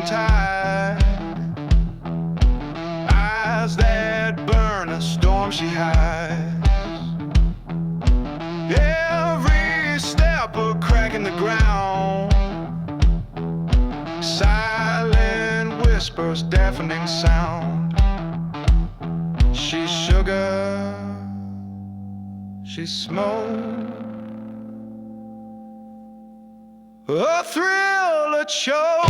tide, eyes that burn, a storm she hides. Every step a crack in the ground, silent whispers, deafening sound. She's sugar, she's smoke, a thrill, a choke.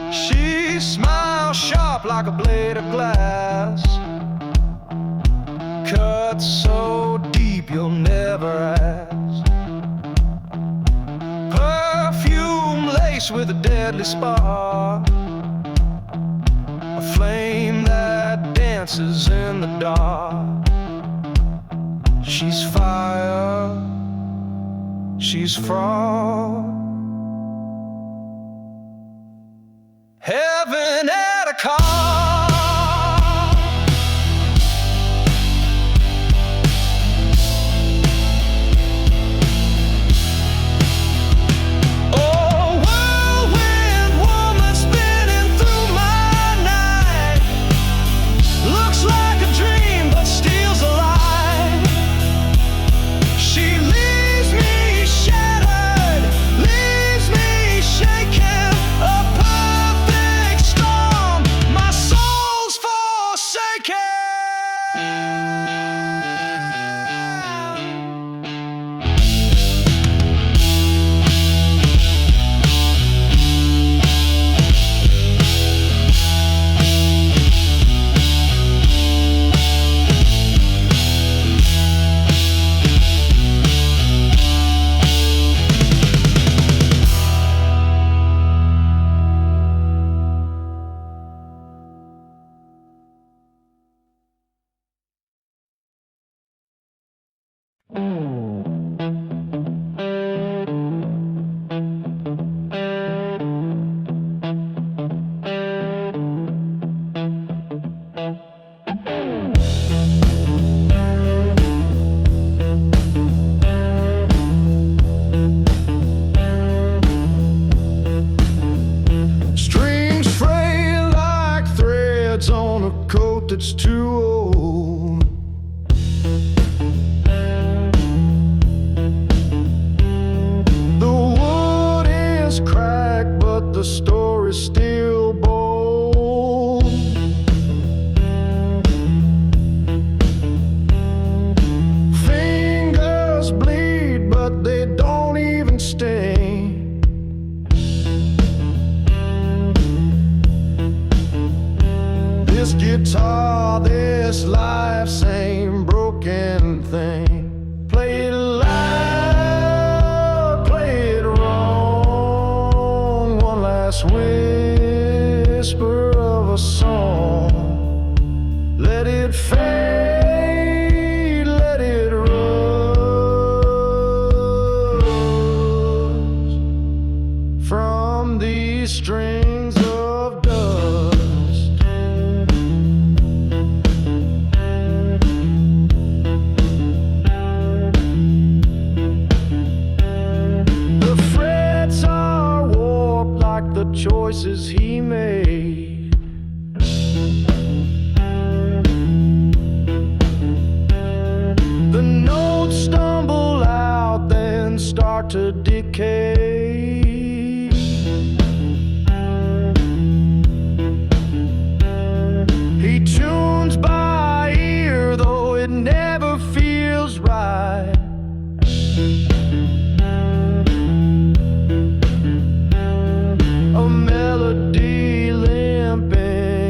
She smiles sharp like a blade of glass, cut so deep you'll never ask. Perfume laced with a deadly spark, a flame that dances in the dark. She's fire, she's frost, heaven at a call. Oh, whirlwind woman spinning through my night, looks like a dream but steals a light. She leaves me shattered, leaves me shaken, a perfect storm, my soul's forsaken. Strings frayed like threads on a coat that's too old. The wood is cracked, but the story's still bold. Fingers bleed, but they don't even sting. This guitar, this life's same broken thing. Play it loud, play it wrong. One last whisper of a song. Let it fade, let it rust from these strings of dust. The choices he made. The notes stumble out, then start to decay. He tunes by ear, though it never feels right. A melody limping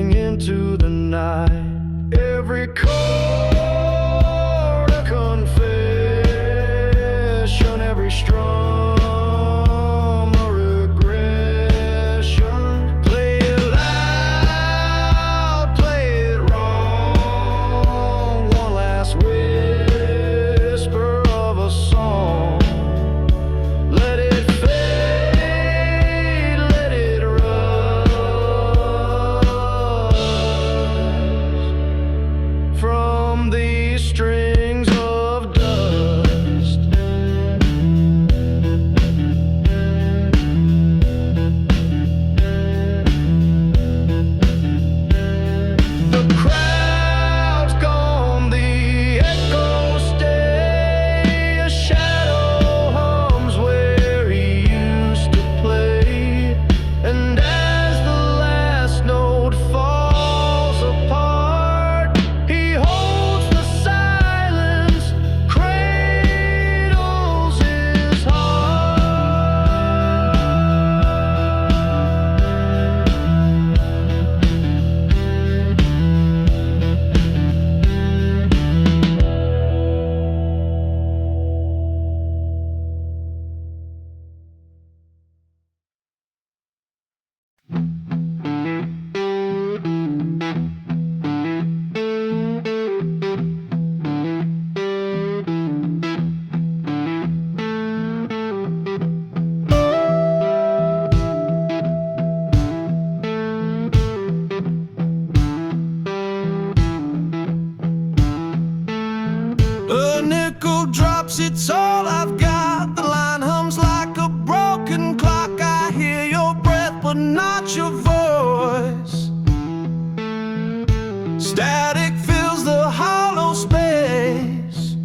Static fills the hollow space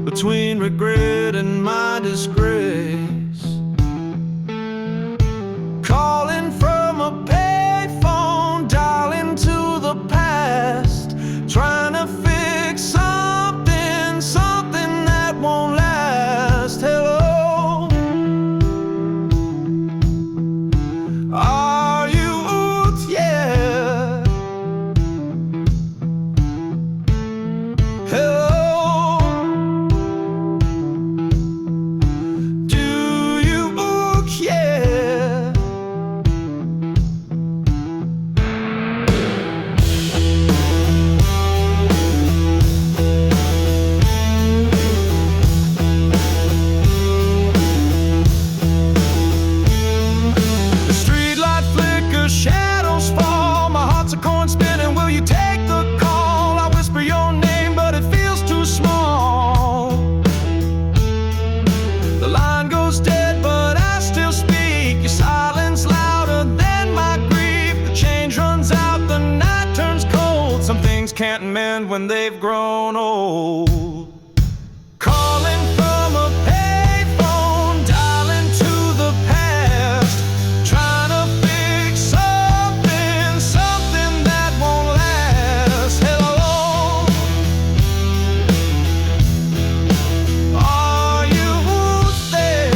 between regret and my disgrace. Calling from a payphone, dialing to the past, trying to fix something, something that won't last. Hello, are you? Yeah. Hello, do you care? The streetlight flickers, shadows fall, my heart's a coin spinning. Will you take the call? I whisper your name, but it feels too small. The line goes dead, but I still speak. Your silence louder than my grief. The change runs out, the night turns cold. Some things can't mend when they've grown old. Calling from a payphone, dialing to the past, trying to fix something, something that won't last. Hello, are you there?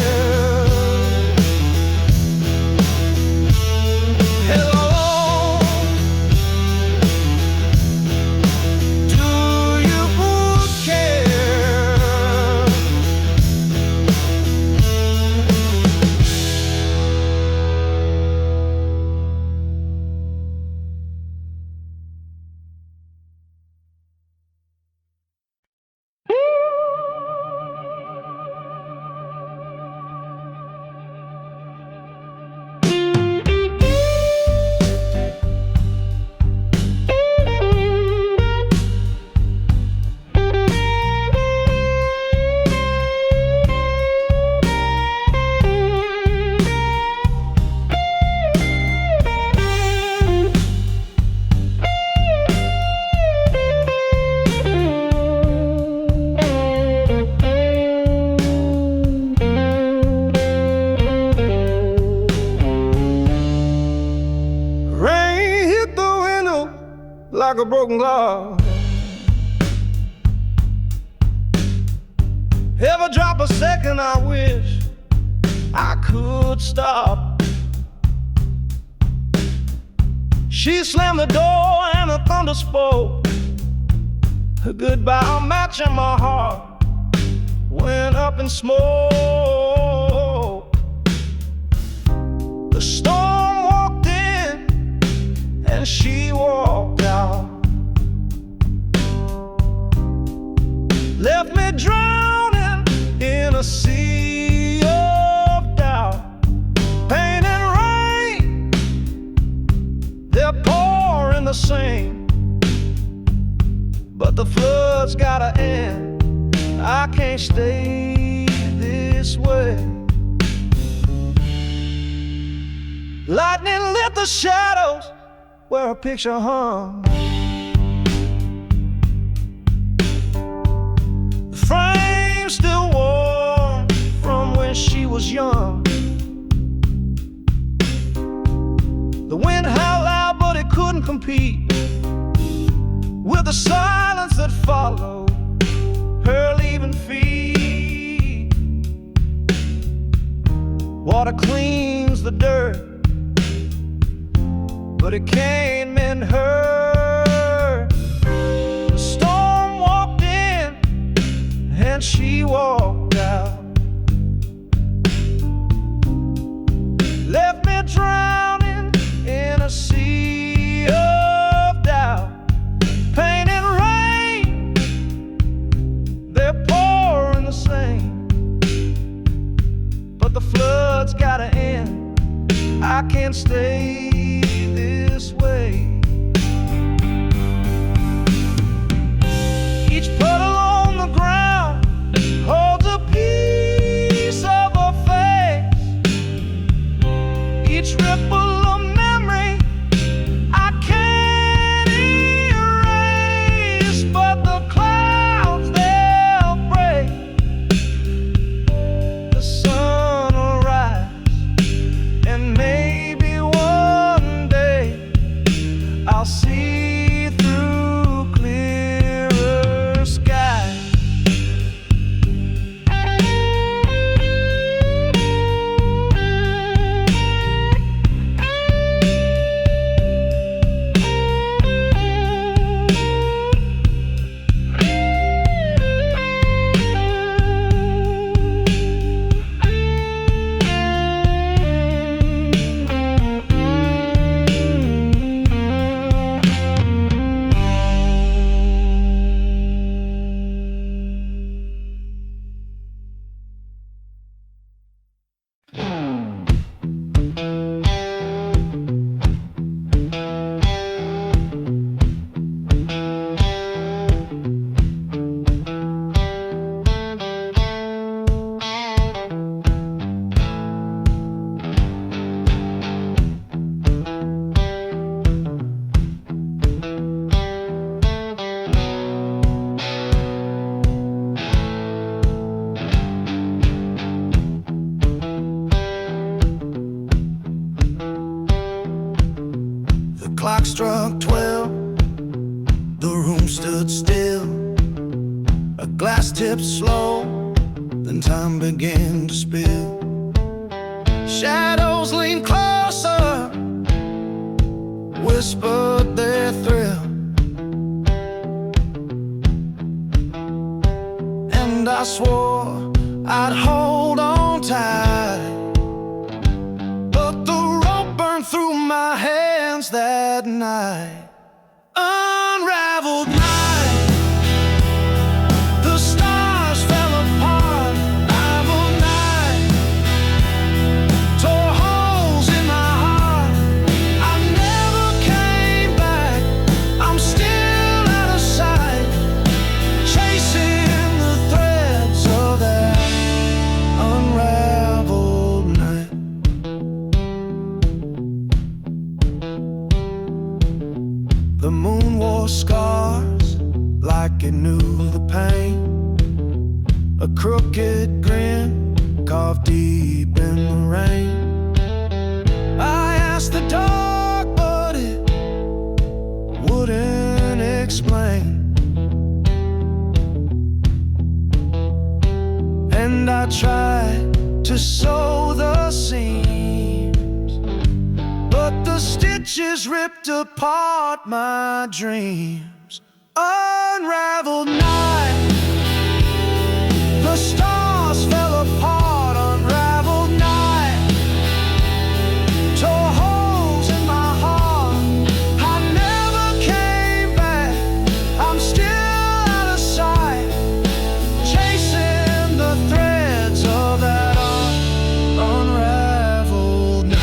Hello, do you care? Rain hit the window like a broken glass. Every drop a second I wish I could stop. She slammed the door and the thunder spoke. Her goodbye matching my heart went up in smoke. The storm walked in and she walked out, left me drowning in a sea of doubt. Pain and rain, they're pouring the same, but the flood's gotta end. I can't stay this way. Lightning lit the shadows where a picture hung. The frame still warm from when she was young. The wind howled loud, but it couldn't compete with the silence that followed her leaving feet. Water cleans the dirt, but it can't mend her. The storm walked in and she walked out, left me drowning in a sea of doubt. Pain and rain, they're pouring the same, but the flood's gotta end. I can't stay this way. Each puddle on the ground holds a clock struck 12. The room stood still. A glass tipped slow, then time began to spill. Shadows leaned closer, whispered their thrill, and I swore I'd hold on tight, but the rope burned through my hands that night. Unraveled night, the stars fell apart. Unraveled night, tore holes in my heart. I never came back, I'm still out of sight, chasing the threads of that unraveled night. The moon wore scars like it knew the pain. A crooked grin carved deep in the rain. I asked the dark, but it wouldn't explain. And I tried to sew the seams, but the stitches ripped apart my dreams. Unraveled night, the stars fell apart. Unraveled night, tore holes in my heart. I never came back, I'm still out of sight, chasing the threads of that unraveled night.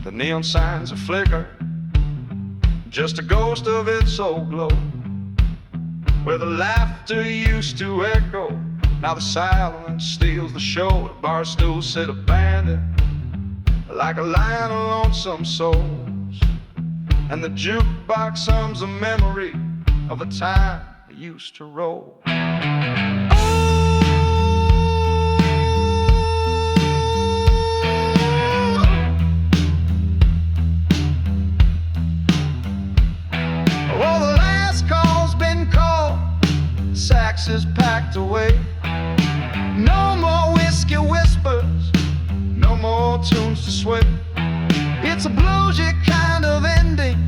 The neon signs are flicker, just a ghost of its old glow. Where the laughter used to echo, now the silence steals the show. The bar stools sit abandoned, like a line of lonesome souls, and the jukebox hums a memory of a time that used to roll. Well, the last call's been called, sax is packed away. No more whiskey whispers, no more tunes to sway. It's a bluesy kind of ending,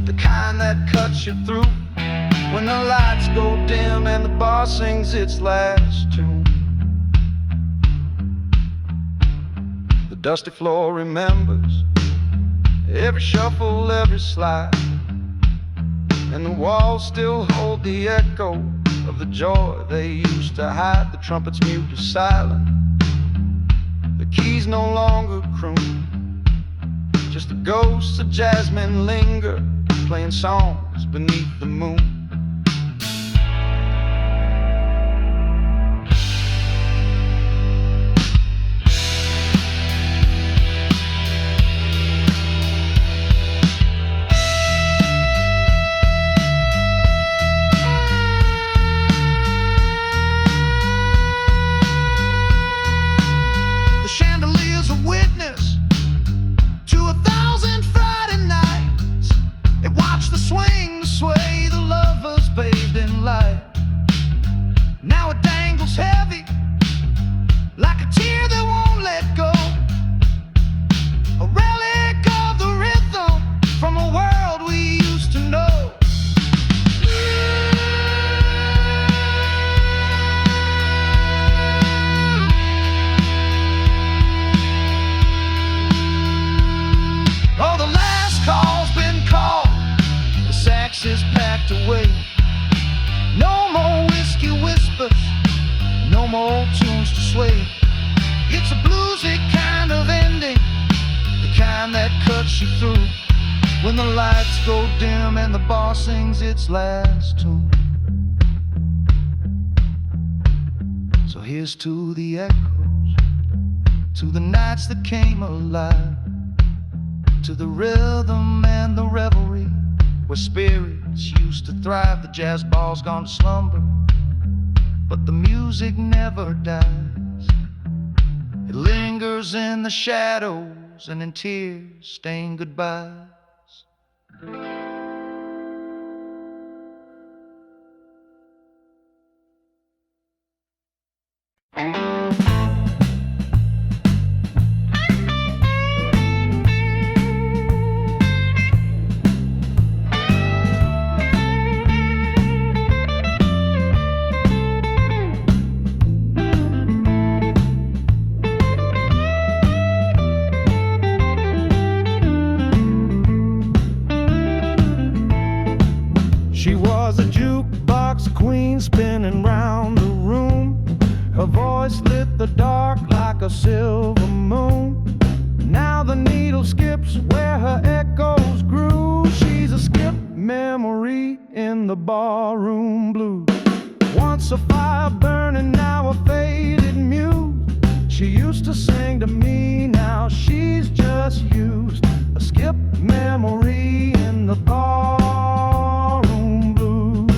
the kind that cuts you through, when the lights go dim and the bar sings its last tune. The dusty floor remembers every shuffle, every slide, and the walls still hold the echo of the joy they used to hide. The trumpet's mute is silent, the keys no longer croon, just the ghosts of jasmine linger, playing songs beneath the moon. Swing, the sway, the love she through when the lights go dim and the bar sings its last tune. So here's to the echoes, to the nights that came alive, to the rhythm and the revelry where spirits used to thrive. The jazz ball's gone to slumber, but the music never dies. It lingers in the shadows and in tears stained goodbyes. She was a jukebox queen spinning round the room. Her voice lit the dark like a silver moon. Now the needle skips where her echoes grew. She's a skip memory in the barroom blues. Once a fire burning, now a faded muse. She used to sing to me, now she's just used. A skip memory in the barroom blues.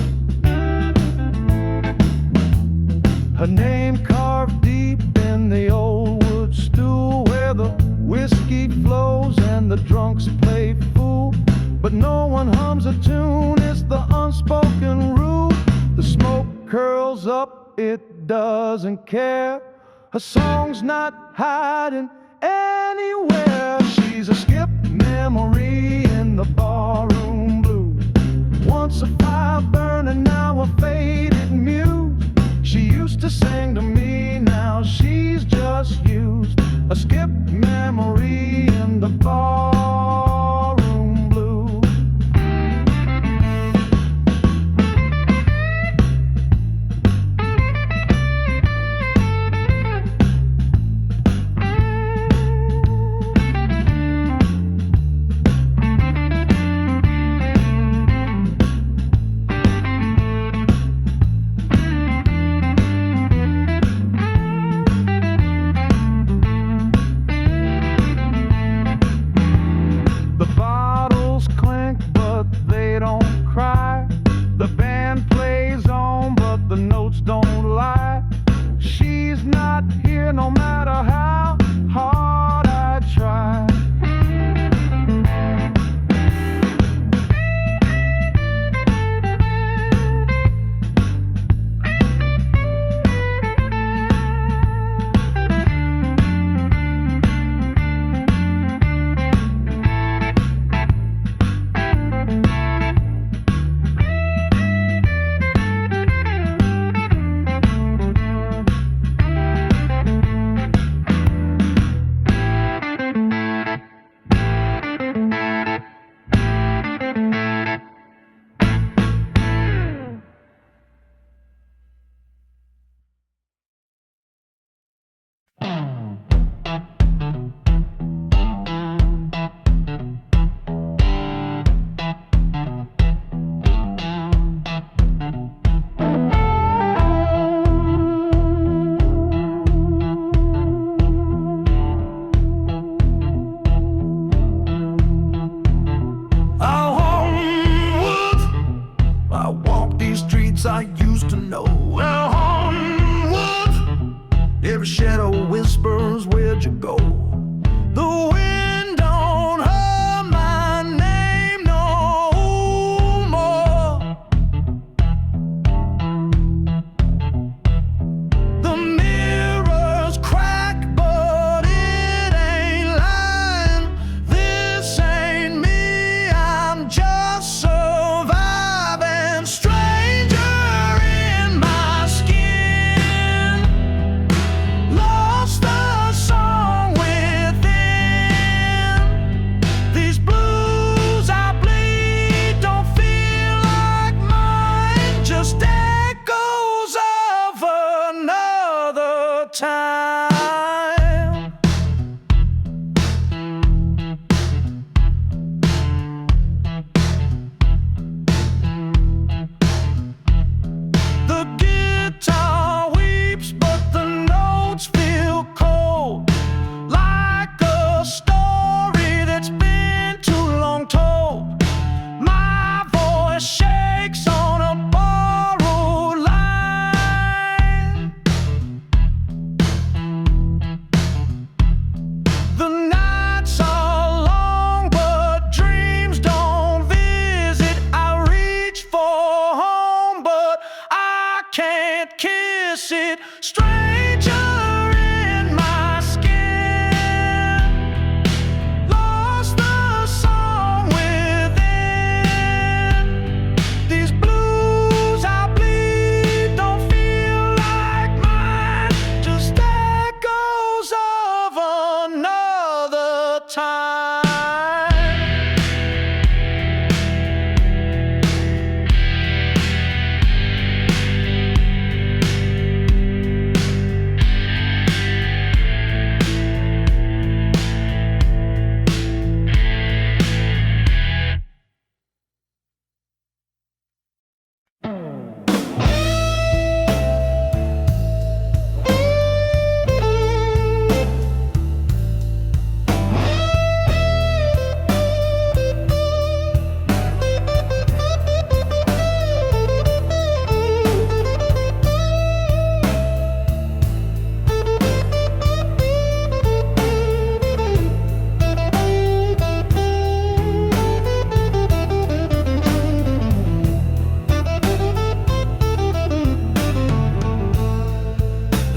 Her name carved deep in the old wood stool, where the whiskey flows and the drunks play fool. But no one hums a tune, it's the unspoken rule. The smoke curls up, it doesn't care. Her song's not hiding anywhere. She's a skip memory in the barroom blues. Once a fire burning, now a faded muse. She used to sing to me, now she's just used. A skip memory in the barroom blues.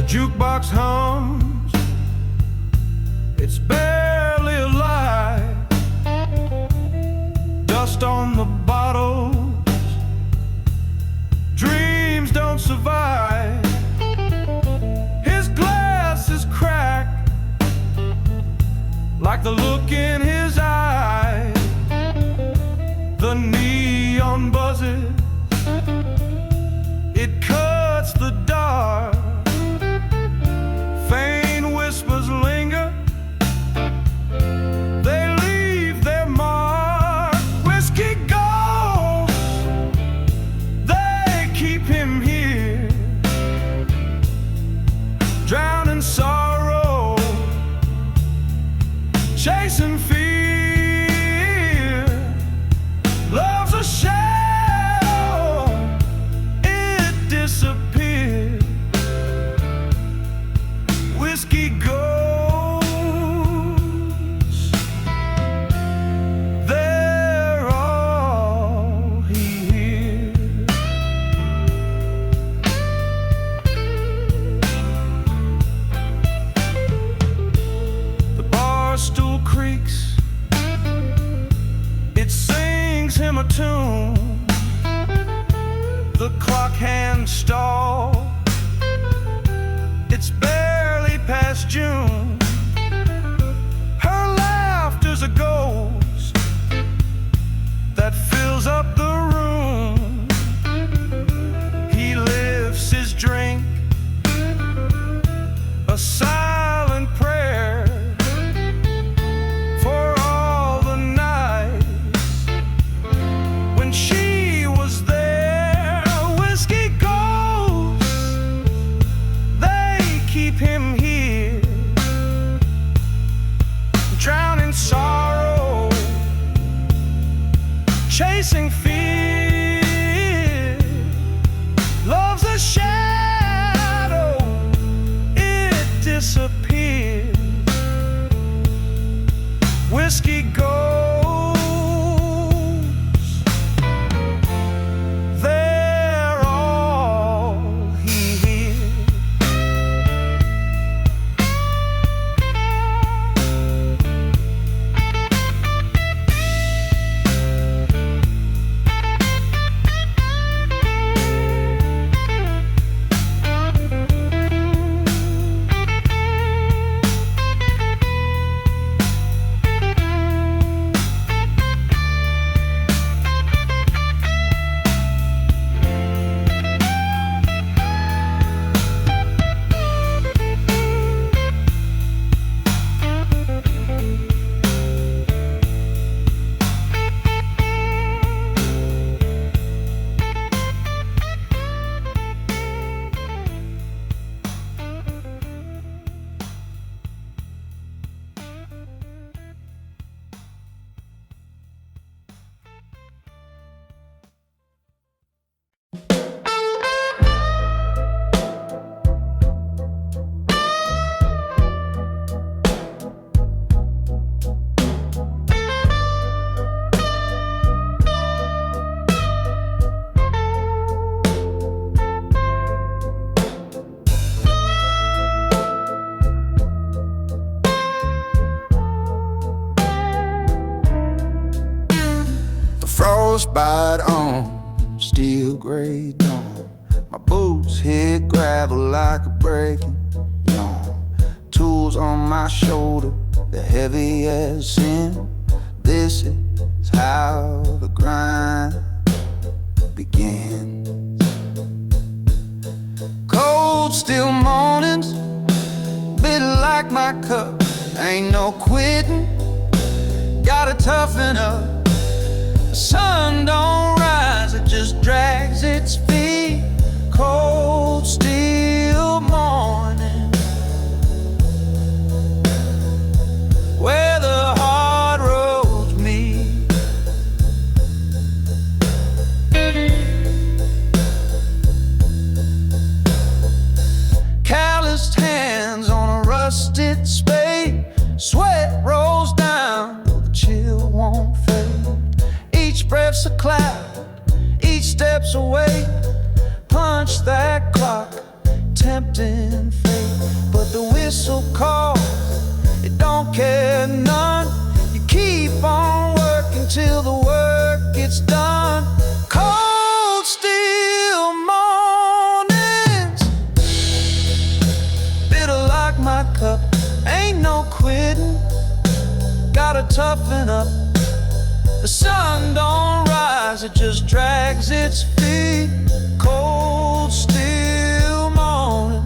Jukebox hums, it's barely alive. Dust on the bottles, dreams don't survive. His glass is cracked, like the look in his eye. The neon buzzes, it cuts the dark. Faint whispers linger, they leave their mark. Whiskey ghosts, they keep him here, drowning sorrow, chasing fear. Love's a shadow, it disappears. Whiskey ghosts, they're all he hears. The bar stool creaks, it sings him a tune. The clock hands stall, it's barely past June. Her laughter's a ghost that fills up the room. He lifts his drink, a silent prayer for all the nights when she was there. Whiskey ghosts, they keep him here, drowning sorrow, chasing fear. Love's a shadow, it disappears. Whiskey ghosts, they're all he hears. Frostbite on steel gray dawn. My boots hit gravel like a breaking yawn. Tools on my shoulder, the heaviest sin. This is how the grind begins. Cold, still mornings, bitter like my cup. Ain't no quitting, gotta toughen up. The sun don't rise, it just drags its feet. Cold, still morning, where the hard roads meet. Calloused hands on a rusted spade. Sweat rolls down, the chill won't fade. Each breath's a cloud, each step's a weight. Punch that clock, tempting fate. But the whistle calls, it don't care none. You keep on working till the work gets done. Cold, still mornings, bitter like my cup. Ain't no quitting, gotta toughen up. The sun don't rise, it just drags its feet. Cold, still morning,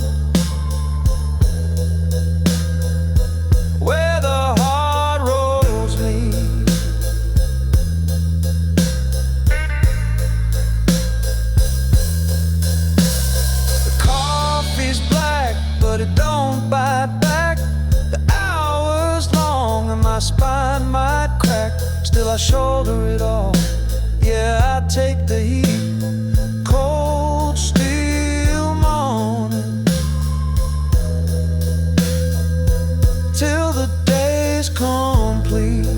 where the hard roads lead. The coffee's black, but it don't bite back. The hour's long and my spine might crack. Still I shoulder it all, yeah, I take the heat. Cold, still morning, till the day's complete.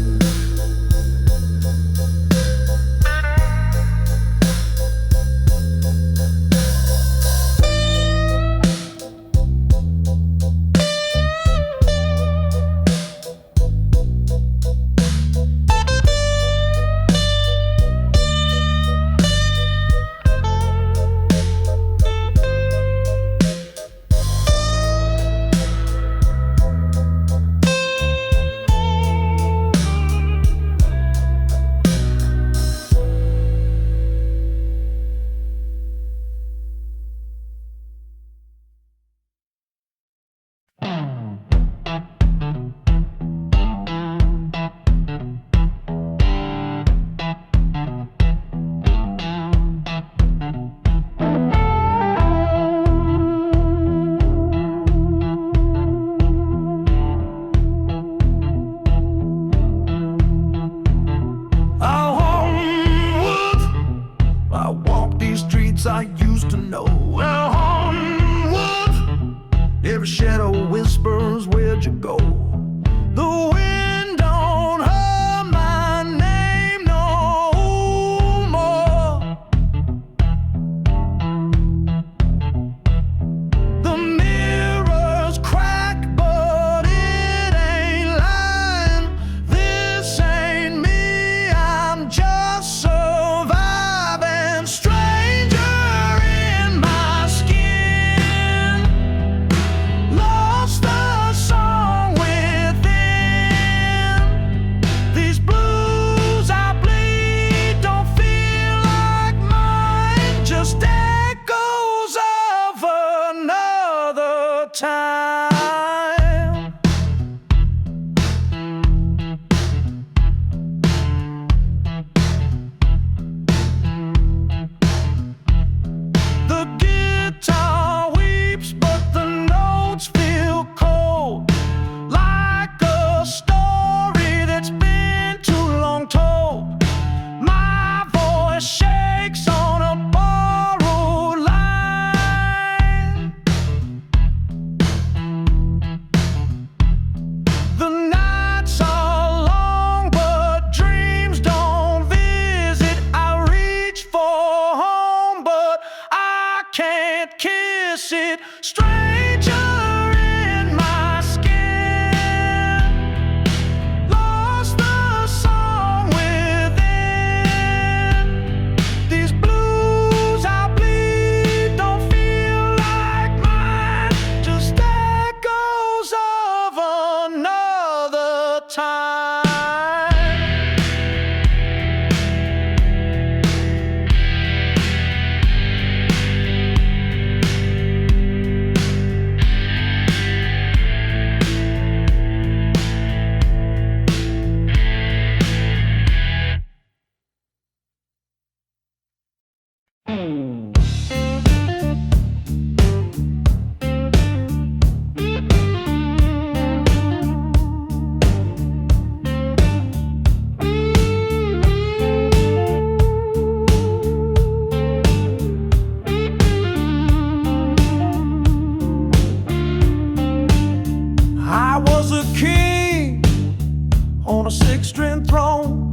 six-string throne.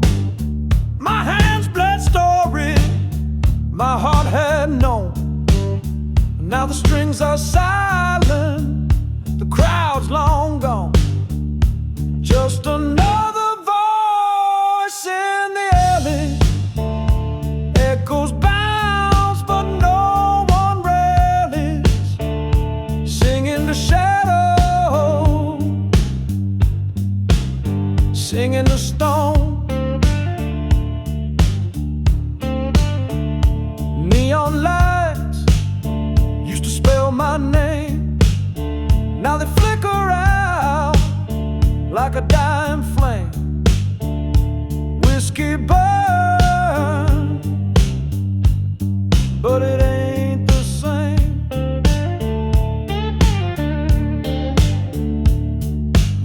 My hands bled story my heart had known. Now the strings are silent, the crowd's long gone. Just another voice in the alley. Echoes bounce, but no one rallies. Singing to shadow, singing to stone. Neon lights used to spell my name. Now they flicker out like a dying flame. Whiskey burn, but it ain't the same.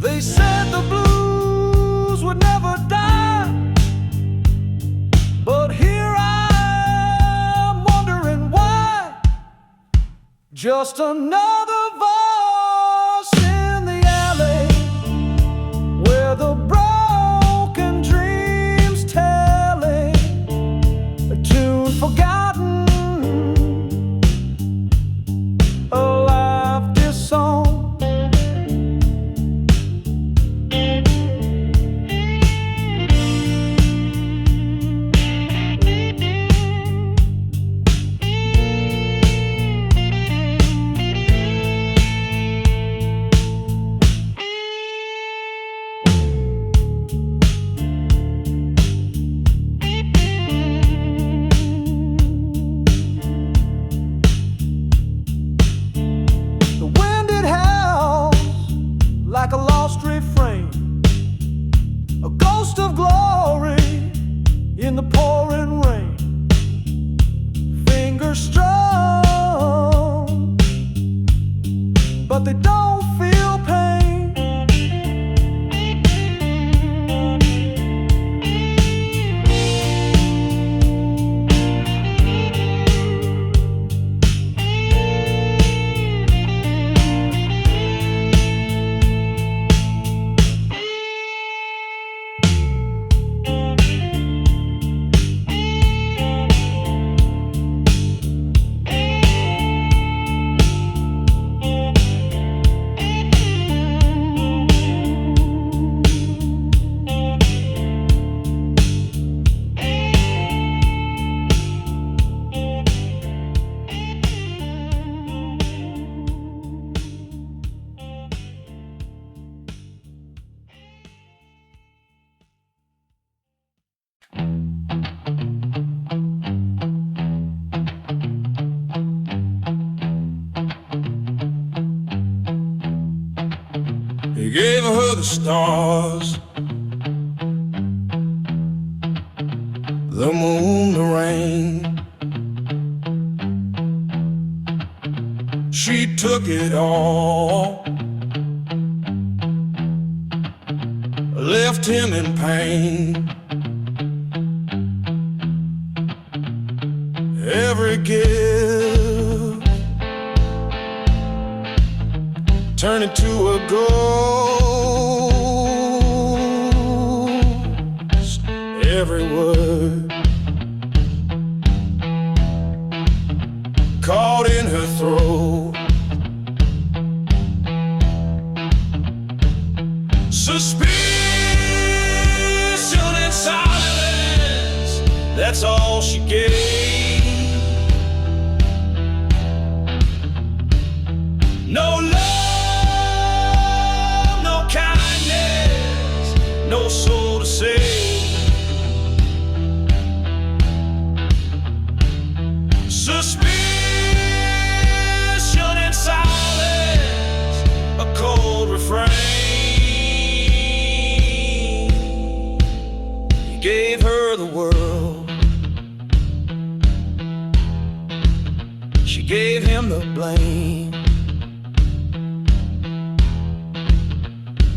They said the blues would never die, but here I'm wondering why. Just another voice in the alley, where the broken dreams telling a tune forgotten, a life disowned. Like a lost refrain, a ghost of glory in the pouring rain. Fingers strong, but they don't feel pain. He gave her the stars, the moon, the rain. She took it all, left him in pain. Every gift turned into a ghost. Every word caught in her throat. Suspicion and silence, that's all she gave. No love, no kindness, no soul to save. Suspicion and silence, a cold refrain. He gave her the world, she gave him the blame.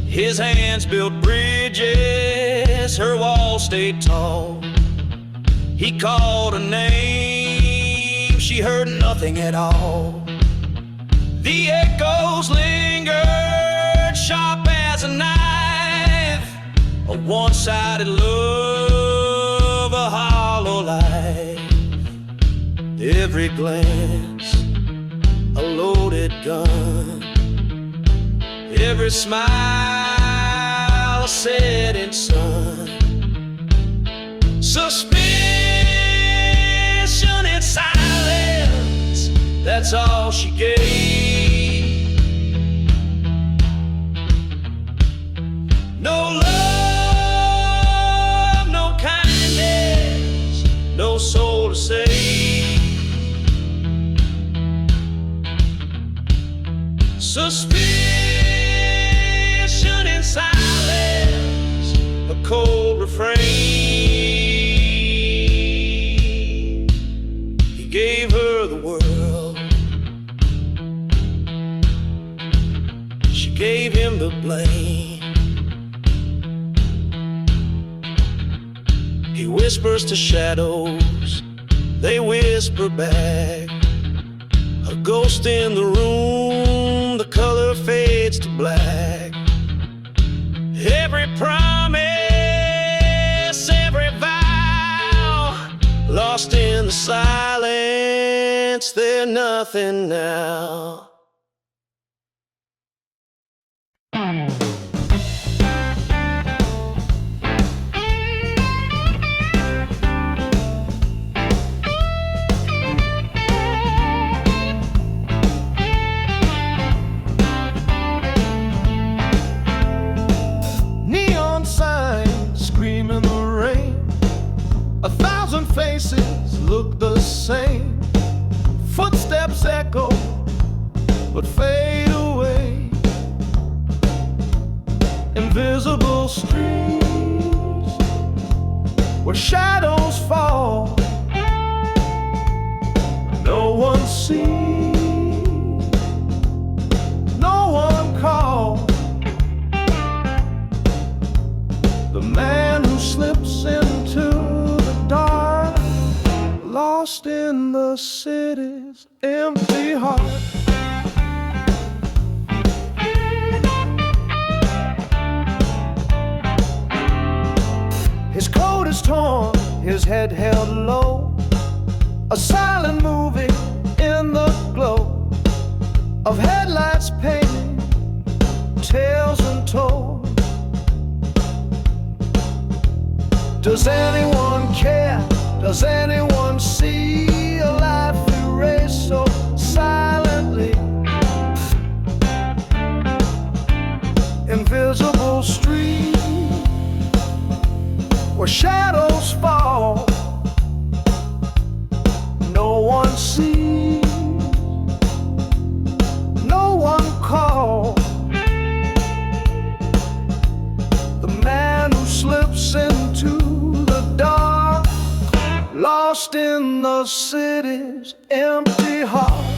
His hands built bridges, her walls stayed tall. He called a name, she heard nothing at all. The echoes lingered, sharp as a knife, A one-sided love, a hollow life. Every glance, a loaded gun. Every smile, a setting sun. Suspicion and silence, that's all she gave. No love, no kindness, no soul to save. Suspicion and silence, a cold refrain. He gave her the world, she gave him the blame. He whispers to shadows, they whisper back. A ghost in the room, the color fades to black. Every promise, every vow, lost in the silence, they're nothing now. Neon signs scream in the rain. 1,000 faces look the same. Footsteps echo but fade away. Invisible streets where shadows fall. No one sees, no one calls. The man who slips into the dark, lost in the city's empty heart. His coat is torn, his head held low. A silent movie in the glow of headlights painting tales untold. Does anyone care? Does anyone see a life erased so silently? Invisible streets where shadows fall. No one sees, no one calls. The man who slips into the dark, lost in the city's empty heart.